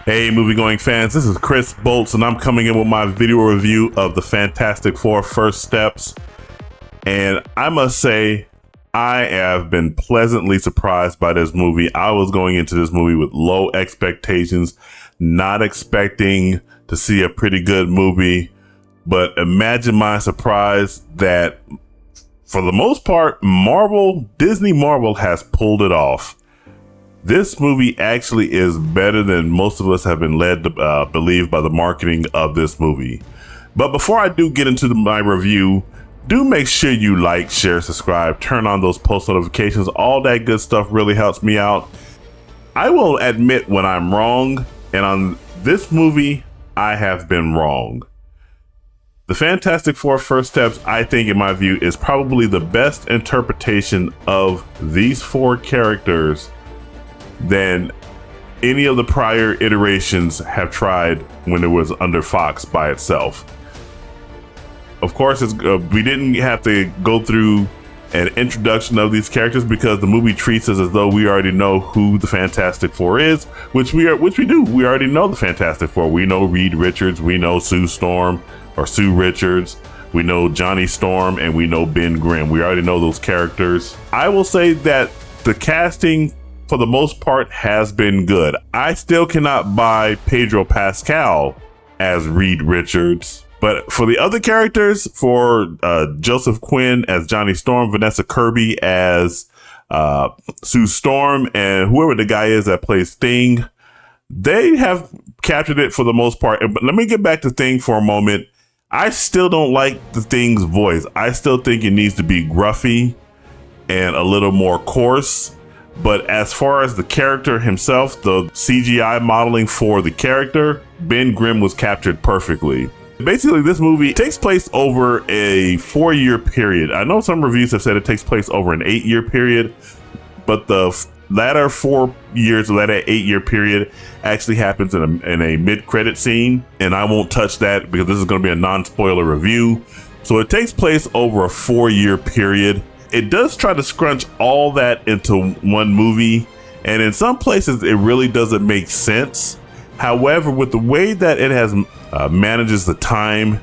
Hey, movie-going fans, this is Chris Bolts, and I'm coming in with my video review of the Fantastic Four First Steps. And I must say, I have been pleasantly surprised by this movie. I was going into this movie with low expectations, not expecting to see a pretty good movie. But imagine my surprise that, for the most part, Disney Marvel has pulled it off. This movie actually is better than most of us have been led to believe by the marketing of this movie. But before I do get into my review, do make sure you like, share, subscribe, turn on those post notifications. All that good stuff really helps me out. I will admit when I'm wrong, and on this movie, I have been wrong. The Fantastic Four First Steps, I think, in my view, is probably the best interpretation of these four characters than any of the prior iterations have tried when it was under Fox by itself. Of course, we didn't have to go through an introduction of these characters because the movie treats us as though we already know who the Fantastic Four is, which we do. We already know the Fantastic Four. We know Reed Richards, we know Sue Richards, we know Johnny Storm, and we know Ben Grimm. We already know those characters. I will say that the casting, for the most part, has been good. I still cannot buy Pedro Pascal as Reed Richards, but for the other characters, for Joseph Quinn as Johnny Storm, Vanessa Kirby as Sue Storm, and whoever the guy is that plays Thing, they have captured it for the most part. But let me get back to Thing for a moment. I still don't like the Thing's voice. I still think it needs to be gruffy and a little more coarse. But as far as the character himself, the CGI modeling for the character, Ben Grimm was captured perfectly. Basically, this movie takes place over a 4-year period. I know some reviews have said it takes place over an 8-year period, but the latter 4 years of that 8-year period actually happens in a mid-credit scene, and I won't touch that because this is going to be a non-spoiler review. So it takes place over a 4-year period. It does try to scrunch all that into one movie, and in some places it really doesn't make sense. However, with the way that it has manages the time,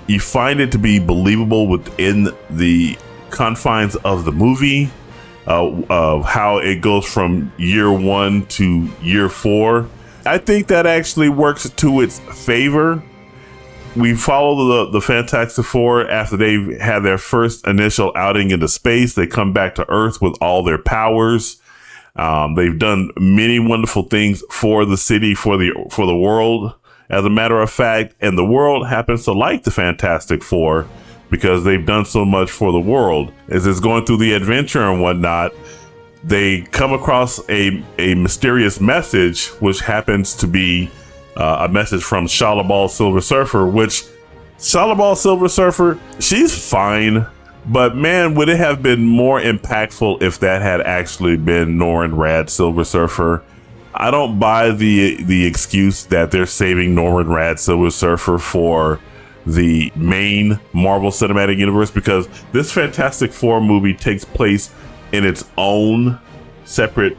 you find it to be believable within the confines of the movie, of how it goes from year 1 to year 4. I think that actually works to its favor. We follow the Fantastic Four after they've had their first initial outing into space. They come back to Earth with all their powers. They've done many wonderful things for the city, for the world, as a matter of fact. And the world happens to like the Fantastic Four because they've done so much for the world. As it's going through the adventure and whatnot, they come across a mysterious message, which happens to be a message from Shalabal Silver Surfer, which Shalabal Silver Surfer, she's fine, but man, would it have been more impactful if that had actually been Norrin Rad Silver Surfer. I don't buy the excuse that they're saving Norrin Rad Silver Surfer for the main Marvel Cinematic Universe, because this Fantastic Four movie takes place in its own separate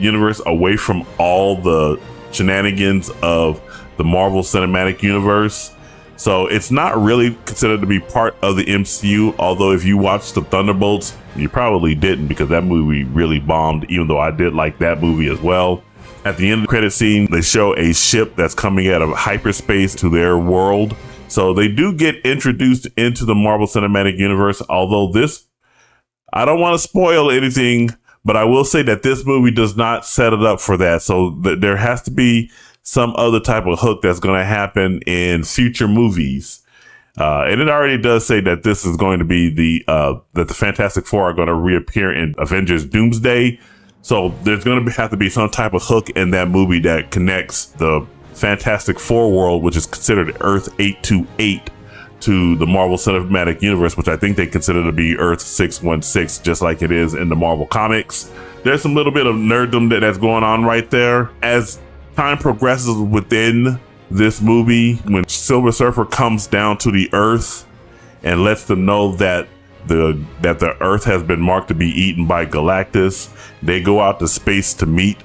universe, away from all the shenanigans of the Marvel Cinematic Universe. So it's not really considered to be part of the MCU, although if you watched the Thunderbolts, you probably didn't, because that movie really bombed, even though I did like that movie as well. At the end of the credit scene, they show a ship that's coming out of hyperspace to their world. So they do get introduced into the Marvel Cinematic Universe, although I don't want to spoil anything, but I will say that this movie does not set it up for that. So there has to be some other type of hook that's going to happen in future movies. And it already does say that this is going to be that the Fantastic Four are going to reappear in Avengers Doomsday. So there's going to have to be some type of hook in that movie that connects the Fantastic Four world, which is considered Earth 828, to the Marvel Cinematic Universe, which I think they consider to be Earth 616, just like it is in the Marvel comics. There's some little bit of nerddom that's going on right there. As time progresses within this movie, when Silver Surfer comes down to the Earth and lets them know that the Earth has been marked to be eaten by Galactus, they go out to space to meet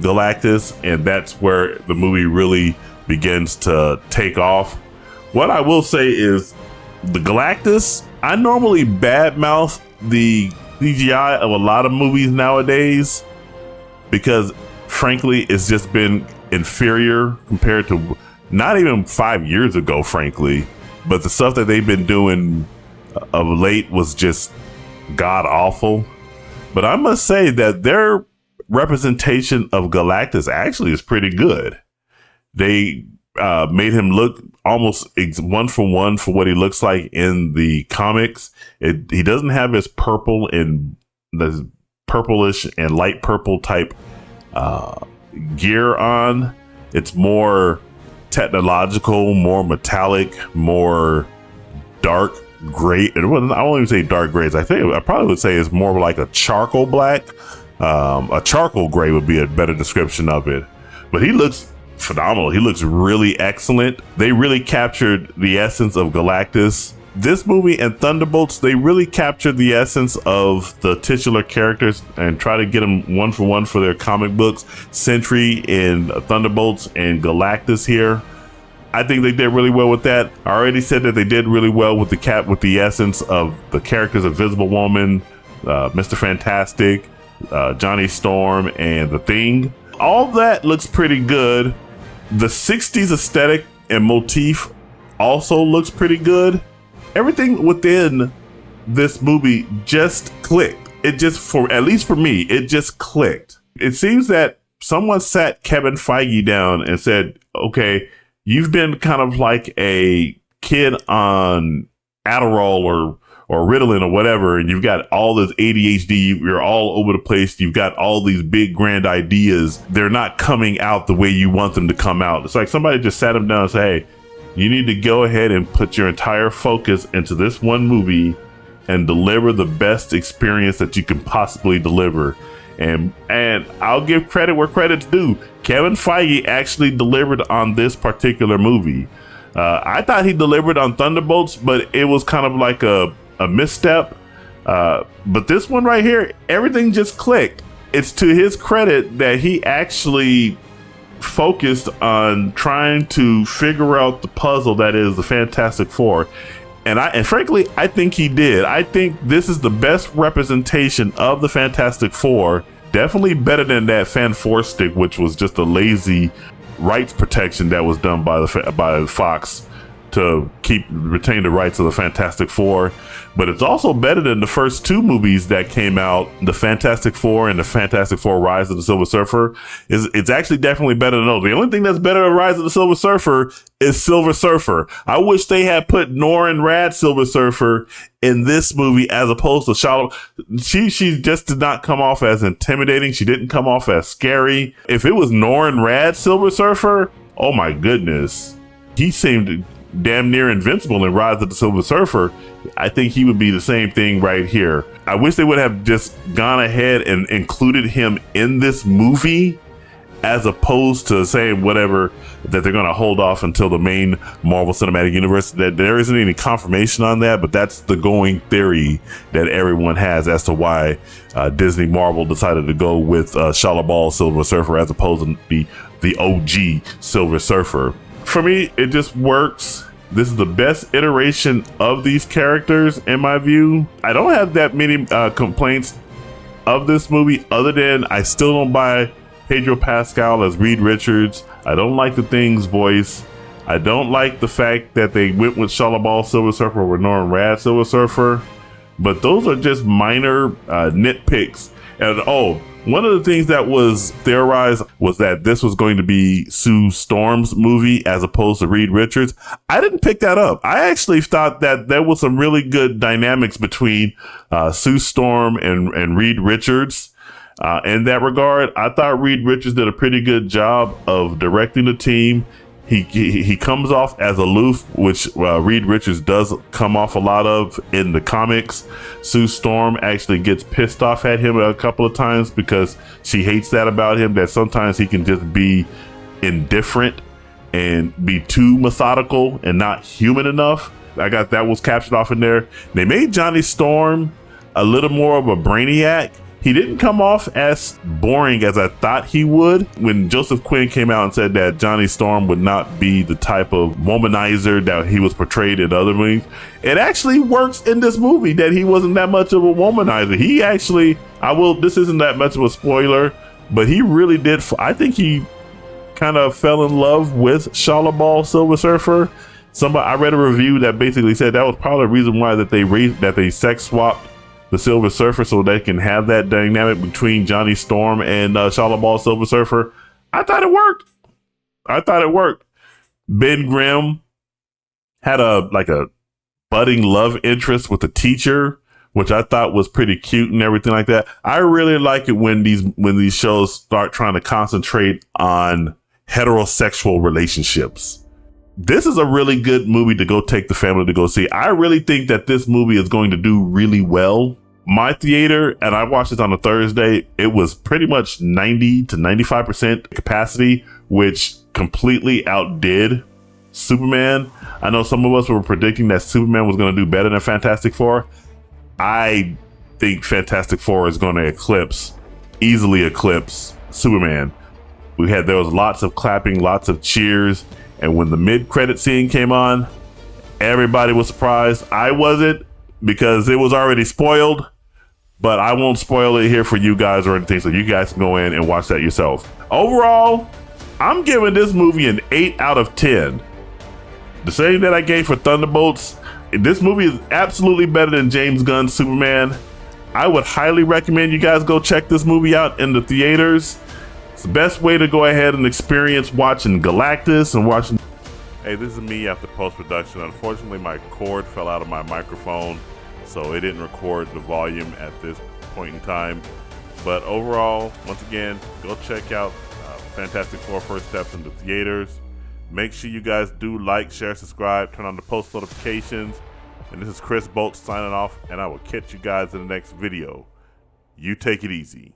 Galactus, and that's where the movie really begins to take off. What I will say is the Galactus, I normally badmouth the CGI of a lot of movies nowadays because frankly it's just been inferior compared to not even 5 years ago, frankly, but the stuff that they've been doing of late was just god awful. But I must say that their representation of Galactus actually is pretty good. They made him look almost one for one for what he looks like in the comics. He doesn't have his purple and the purplish and light purple type gear on. It's more technological, more metallic, more dark gray. I won't even say dark grays. I probably would say it's more like a charcoal black. A charcoal gray would be a better description of it. But he looks phenomenal. He looks really excellent. They really captured the essence of Galactus. This movie and Thunderbolts, they really captured the essence of the titular characters and try to get them one for one for their comic books. Sentry in Thunderbolts and Galactus here. I think they did really well with that. I already said that they did really well with the essence of the characters of Invisible Woman, Mr. Fantastic, Johnny Storm, and The Thing. All that looks pretty good. The 60s aesthetic and motif also looks pretty good. Everything within this movie just clicked. It just, at least for me, it just clicked. It seems that someone sat Kevin Feige down and said, okay, you've been kind of like a kid on Adderall or Ritalin or whatever, and you've got all this ADHD, you're all over the place, you've got all these big grand ideas, they're not coming out the way you want them to come out. It's like somebody just sat him down and said, hey, you need to go ahead and put your entire focus into this one movie and deliver the best experience that you can possibly deliver. And I'll give credit where credit's due. Kevin Feige actually delivered on this particular movie. I thought he delivered on Thunderbolts, but it was kind of like a misstep. But this one right here, everything just clicked. It's to his credit that he actually focused on trying to figure out the puzzle that is the Fantastic Four. And frankly, I think he did. I think this is the best representation of the Fantastic Four. Definitely better than that Fan-4 which was just a lazy rights protection that was done by Fox to retain the rights of the Fantastic Four. But it's also better than the first two movies that came out, the Fantastic Four and the Fantastic Four Rise of the Silver Surfer. It's actually definitely better than those. The only thing that's better than Rise of the Silver Surfer is Silver Surfer. I wish they had put Norrin Rad Silver Surfer in this movie as opposed to Charlotte. She just did not come off as intimidating. She didn't come off as scary. If it was Norrin Rad Silver Surfer, oh my goodness. He seemed damn near invincible in Rise of the Silver Surfer. I think he would be the same thing right here. I wish they would have just gone ahead and included him in this movie as opposed to saying whatever that they're going to hold off until the main Marvel Cinematic Universe. That there isn't any confirmation on that, but that's the going theory that everyone has as to why Disney Marvel decided to go with Shalla Silver Surfer as opposed to the OG Silver Surfer. For me, it just works. This is the best iteration of these characters in my view. I don't have that many complaints of this movie other than I still don't buy Pedro Pascal as Reed Richards. I don't like the Thing's voice. I don't like the fact that they went with Shalla Silver Surfer or Norrin Rad Silver Surfer. But those are just minor nitpicks. And one of the things that was theorized was that this was going to be Sue Storm's movie as opposed to Reed Richards. I didn't pick that up. I actually thought that there was some really good dynamics between Sue Storm and Reed Richards. In that regard, I thought Reed Richards did a pretty good job of directing the team. He comes off as aloof, which Reed Richards does come off a lot of in the comics. Sue Storm actually gets pissed off at him a couple of times because she hates that about him, that sometimes he can just be indifferent and be too methodical and not human enough. I got that was captured off in there. They made Johnny Storm a little more of a brainiac. he didn't come off as boring as I thought he would. When Joseph Quinn came out and said that Johnny Storm would not be the type of womanizer that he was portrayed in other movies, it actually works in this movie that he wasn't that much of a womanizer. He actually, this isn't that much of a spoiler, but he really did. I think he kind of fell in love with Shalabal Silver Surfer. I read a review that basically said that was probably the reason why that they sex swapped the Silver Surfer, so they can have that dynamic between Johnny Storm and Shalabal Silver Surfer. I thought it worked. Ben Grimm had a budding love interest with a teacher, which I thought was pretty cute and everything like that. I really like it when these shows start trying to concentrate on heterosexual relationships. This is a really good movie to go take the family to go see. I really think that this movie is going to do really well. My theater, and I watched it on a Thursday, it was pretty much 90 to 95% capacity, which completely outdid Superman. I know some of us were predicting that Superman was going to do better than Fantastic Four. I think Fantastic Four is going to easily eclipse Superman. There was lots of clapping, lots of cheers. And when the mid-credit scene came on, everybody was surprised. I wasn't, because it was already spoiled, but I won't spoil it here for you guys or anything, so you guys can go in and watch that yourself. Overall, I'm giving this movie an 8 out of 10. The same that I gave for Thunderbolts. This movie is absolutely better than James Gunn's Superman. I would highly recommend you guys go check this movie out in the theaters. It's the best way to go ahead and experience watching Galactus and watching. Hey, this is me after post-production. Unfortunately, my cord fell out of my microphone, so it didn't record the volume at this point in time. But overall, once again, go check out Fantastic Four First Steps in the theaters. Make sure you guys do like, share, subscribe, turn on the post notifications. And this is Chris Bolt signing off, and I will catch you guys in the next video. You take it easy.